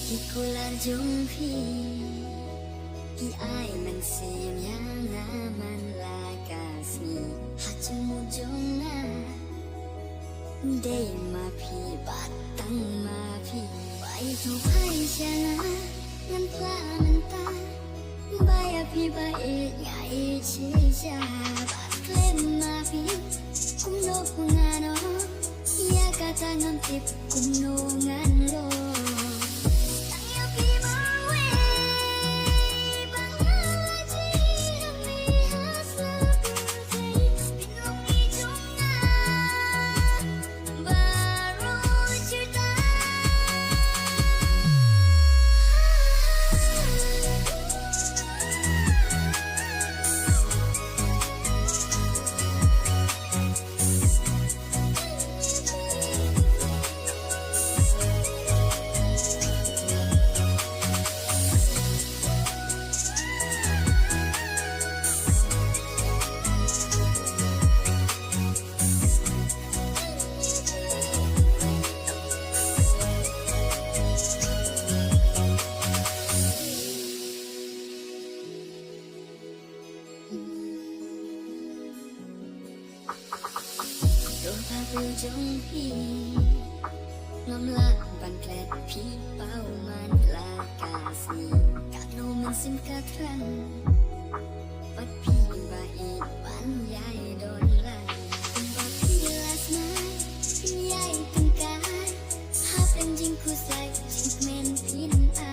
Ikulah jumpi Ki ai man sim yang naman lakasmi Hacemu jonga Day mapi batang mapi Bai tu hai jana Ngan pla menta Baya pi baik ngai cija Bat klem mapi Kumno pungano Ya kata ngantip kumno nganlo Jong pi ngom la ban klet pi pau man la kasi ka no man sim ka tran pat pi ba I ban yai don la ba pi las mai yai kan ka ha pen jing ku sai jing men pin a